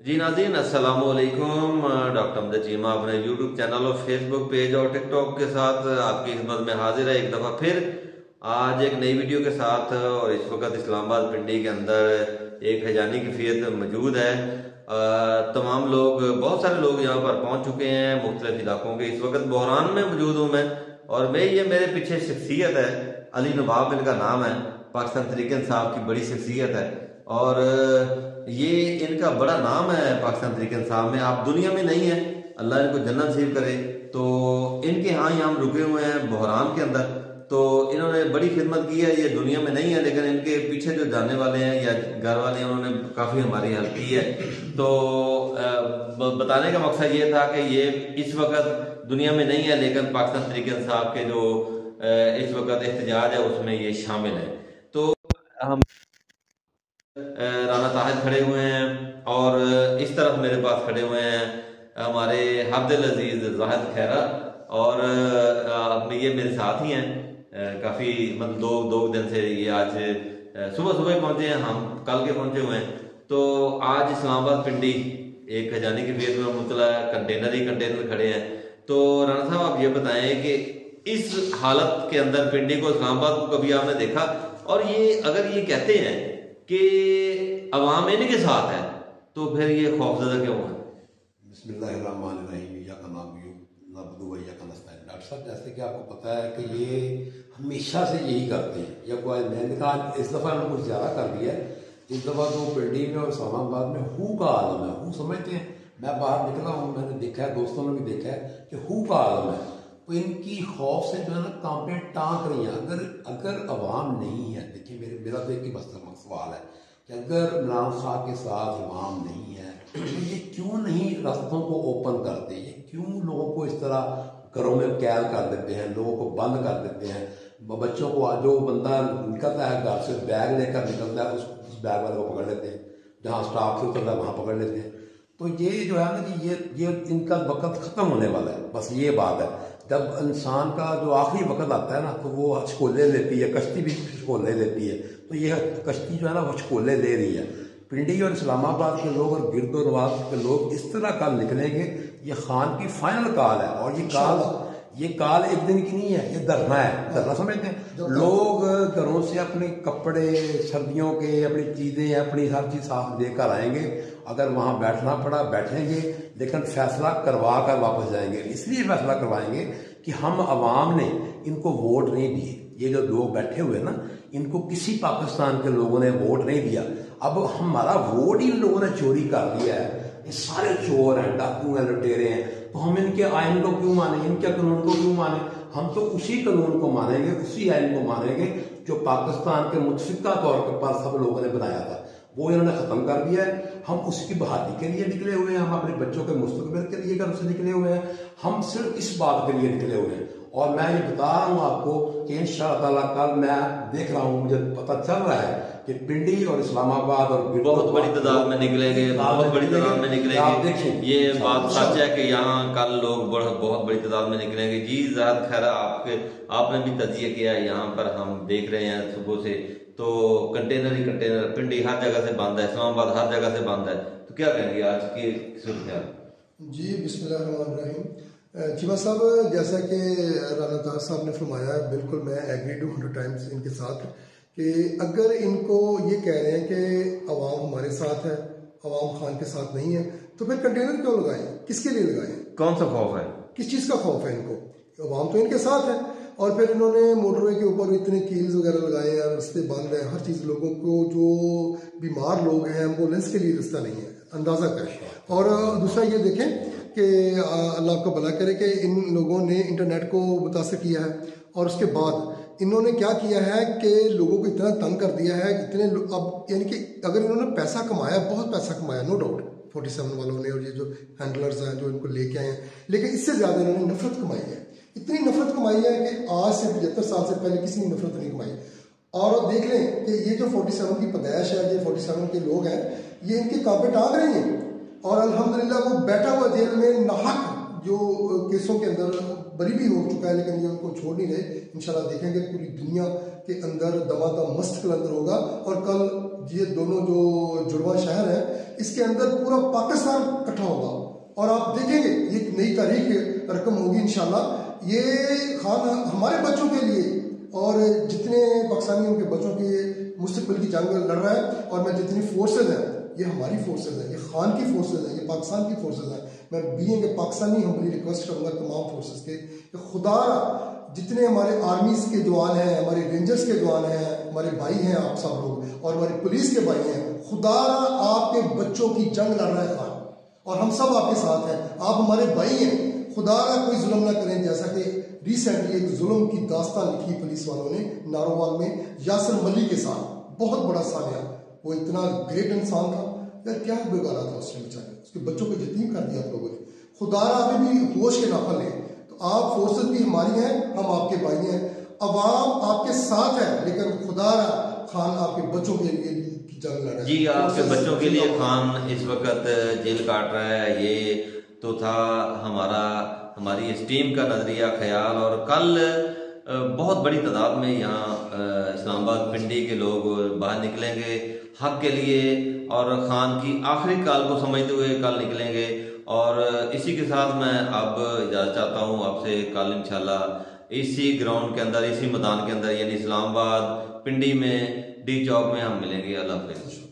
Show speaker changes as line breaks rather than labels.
जी नाज़रीन अस्सलामु अलैकुम। डॉक्टर अहमद चीमा अपने यूट्यूब चैनल और फेसबुक पेज और टिकटॉक के साथ आपकी खिदमत में हाजिर है एक दफ़ा फिर आज एक नई वीडियो के साथ। और इस वक्त इस्लामाबाद पिंडी के अंदर एक खजानी कैफियत मौजूद है। तमाम लोग, बहुत सारे लोग यहाँ पर पहुँच चुके हैं मुख्तलिफ इलाकों के। इस वक्त बहरान में मौजूद हूँ मैं, और मैं ये मेरे पीछे शख्सियत है अली नवाब, इनका नाम है। पाकिस्तान तहरीक इंसाफ की बड़ी शख्सियत है और ये इनका बड़ा नाम है पाकिस्तान तहरीक इंसाफ में। आप दुनिया में नहीं है, अल्लाह इनको जन्नत नसीब करे। तो इनके यहाँ हम रुके हुए हैं बहरान के अंदर। तो इन्होंने बड़ी खिदमत की है, ये दुनिया में नहीं है लेकिन इनके पीछे जो जाने वाले हैं या घर वाले हैं उन्होंने काफ़ी हमारी हेल्प की है। तो बताने का मकसद ये था कि ये इस वक्त दुनिया में नहीं है लेकिन पाकिस्तान तहरीक इंसाफ के जो इस वक्त एहतजाज है उसमें ये शामिल है। तो हम राना ताहिर खड़े हुए हैं और इस तरफ मेरे पास खड़े हुए हैं हमारे हब्दुल अजीज जाहिद खैरा, और ये मेरे साथ ही हैं। काफ़ी मतलब दो दिन से ये आज सुबह सुबह पहुंचे हैं, हम कल के पहुंचे हुए हैं। तो आज इस्लामाबाद पिंडी एक खजानी की फेज में मुतला कंटेनर ही कंटेनर खड़े हैं। तो राना साहब आप ये बताएं कि इस हालत के अंदर पिंडी को, इस्लामाबाद को कभी आपने देखा? और ये अगर ये कहते हैं कि अवाम इनके साथ है तो फिर ये खौफजदा क्यों है?
बिस्मिल्लाहिर्रहमानिर्रहीम। डॉक्टर साहब, जैसे कि आपको पता है कि ये हमेशा से यही करते हैं, या कोई मैंने कहा इस दफ़ा उन्होंने कुछ ज़्यादा कर दिया है। इस दफ़ा तो पिंडी में और इस्लामाबाद में हू का आलम है। हू समझते हैं, मैं बाहर निकला हूँ, मैंने देखा है, दोस्तों ने भी देखा है कि हू का आलम है। तो इनकी खौफ से जो है ना कांपे टाँक रही हैं। अगर अवाम नहीं है, देखिए मेरा तो एक ही बस सवाल है कि अगर इमरान खान के साथ अवाम नहीं है तो ये क्यों नहीं रास्तों को ओपन करते? ये क्यों लोगों को इस तरह घरों में कैद कर देते हैं, लोगों को बंद कर देते हैं? बच्चों को, जो बंदा निकलता है घर से बैग लेकर निकलता है, उस बैग वाले को पकड़ लेते हैं, जहाँ स्टाफ से उतरता है वहाँ पकड़ लेते हैं। तो ये जो है ना कि ये इनका वक्त ख़त्म होने वाला है, बस ये बात है। जब इंसान का जो आखिरी वक्त आता है ना तो वो हचकोले लेती है, कश्ती भी हचकोले लेती है। तो ये कश्ती जो है ना वो हचकोले ले रही है। पिंडी और इस्लामाबाद के लोग और गिरदोनवाज के लोग इस तरह कल निकलेंगे। ये खान की फाइनल कॉल है, और ये कॉल एक दिन की नहीं है, ये धरना है। धरना समझते हैं लोग, घरों से अपने कपड़े सर्दियों के, अपनी चीज़ें, अपनी हर चीज़ साथ लेकर आएंगे। अगर वहाँ बैठना पड़ा बैठेंगे, लेकिन फैसला करवा कर वापस जाएंगे। इसलिए फैसला करवाएंगे कि हम अवाम ने इनको वोट नहीं दिए। ये जो लोग बैठे हुए ना, इनको किसी पाकिस्तान के लोगों ने वोट नहीं दिया। अब हमारा वोट ही इन लोगों ने चोरी कर लिया है। ये सारे चोर हैं, डाकू हैं, लुटेरे हैं। तो हम इनके आइन को क्यों माने, इनके कानून को क्यों माने? हम तो उसी कानून को मानेंगे, उसी आइन को मानेंगे जो पाकिस्तान के मुतफिका तौर पर सब लोगों ने बनाया था। वो इन्होंने ख़त्म कर दिया है। हम उसकी बहाली के लिए निकले हुए हैं, हम अपने बच्चों के मुस्तकबिल के लिए घर से निकले हुए हैं। हम सिर्फ इस बात के लिए निकले हुए हैं। और मैं ये बता रहा हूँ आपको कि इंशाअल्लाह कल मैं देख रहा हूँ, मुझे पता चल रहा है कि पिंडी और इस्लामाबाद और
बहुत बड़ी तादाद में निकलेंगे, बहुत बड़ी तादाद में निकलेंगे। ये बात सच है कि यहाँ कल लोग बहुत बड़ी तादाद में निकलेंगे। जी ज़ाहिद खैरा, आपने भी तजिया किया है, यहाँ पर हम देख रहे हैं सुबह से तो कंटेनर ही कंटेनर, पिंडी हर जगह से बंद है, इस्लामाबाद हर जगह से बंद है। तो क्या कहेंगे आज की सूरत?
जी बिस्मिल्लाहिर्रहमानिर्रहीम। चीमा साहब, जैसा कि राना ताहिर साहब ने फरमाया है, बिल्कुल मैं एग्री टू 100 टाइम्स इनके साथ कि अगर इनको ये कह रहे हैं कि अवाम हमारे साथ है, अवाम खान के साथ नहीं है, तो फिर कंटेनर क्यों लगाएं? किसके लिए लगाएं?
कौन सा खौफ है?
किस चीज़ का खौफ है इनको? अवाम तो इनके साथ है। और फिर इन्होंने मोटरवे के ऊपर इतने कील्स वगैरह लगाए हैं, रास्ते बंद हैं, हर चीज़। लोगों को, जो बीमार लोग हैं, एम्बुलेंस के लिए रास्ता नहीं है, अंदाज़ा करें। और दूसरा ये देखें कि अल्लाह आपका भला करे कि इन लोगों ने इंटरनेट को मुतासर किया है, और उसके बाद इन्होंने क्या किया है कि लोगों को इतना तंग कर दिया है। इतने अब यानी कि अगर इन्होंने पैसा कमाया, बहुत पैसा कमाया, नो डाउट 47 वालों ने, और ये जो हैंडलर्स हैं जो इनको लेके आए हैं, लेकिन इससे ज़्यादा इन्होंने नफरत कमाई है। इतनी नफरत कमाई है कि आज से 75 साल से पहले किसी ने नफरत नहीं कमाई। और देख लें कि ये जो 47 की पैदाइश है, ये 47 के लोग हैं, ये इनके कांपे टांग रहे हैं। और अल्हम्दुलिल्लाह वो बैठा हुआ जेल में नाहक जो केसों के अंदर बरी भी हो चुका है, लेकिन ये उनको छोड़ नहीं रहे। इंशाल्लाह देखेंगे पूरी दुनिया के अंदर दमादम मस्त कलंदर होगा। और कल ये दोनों जो जुड़वा शहर है, इसके अंदर पूरा पाकिस्तान इकट्ठा होगा और आप देखेंगे ये एक नई तारीख रकम होगी इंशाल्लाह। ये खान हमारे बच्चों के लिए और जितने पाकिस्तानी उनके बच्चों के मुस्तकबिल की जंग लड़ रहा है। और मैं जितनी फोर्सेज हैं, ये हमारी फोर्सेज हैं, ये खान की फोर्सेज हैं, ये पाकिस्तान की फोर्सेज हैं। मैं बीइंग के पाकिस्तानी हम्बली रिक्वेस्ट करूंगा तमाम फोर्सेज के कि खुदा जितने हमारे आर्मीज के जवान हैं, हमारे रेंजर्स के जवान हैं, हमारे भाई हैं आप सब लोग, और हमारी पुलिस के भाई हैं, खुदा आपके बच्चों की जंग लड़ रहा है खान, और हम सब आपके साथ हैं। आप हमारे भाई हैं, खुदा कोई जुल्म ना करें। जैसा कि रिसेंटली एक जुल्म की दास्तान लिखी पुलिस वालों ने नारोवाल में यासिर मलिक के साथ, बहुत बड़ा सानिया। वो इतना ग्रेट इंसान था यार, क्या बिगाड़ा था उसने बेचारे, उसके बच्चों को यतीम कर दिया आप लोगों ने। खुदा अभी भी होश के नाफल है। तो आप फोर्सेस भी हमारी हैं, हम आपके भाई हैं, अवाम आपके साथ है, लेकिन खुदा खान आपके बच्चों के लिए की जंग लड़ रहा है।
जी, आपके बच्चों के लिए खान इस वक्त जेल काट रहा है। ये तो था हमारी इस टीम का नजरिया ख्याल। और कल बहुत बड़ी तादाद में यहाँ इस्लामाबाद पिंडी के लोग बाहर निकलेंगे हक के लिए, और खान की आखिरी काल को समझते हुए कल निकलेंगे। और इसी के साथ मैं अब इजाज़त चाहता हूँ आपसे। कल इंशाल्लाह इसी ग्राउंड के अंदर, इसी मैदान के अंदर, यानी इस्लामाबाद पिंडी में डी चौक में हम मिलेंगे। अल्लाह हाफ़िज़।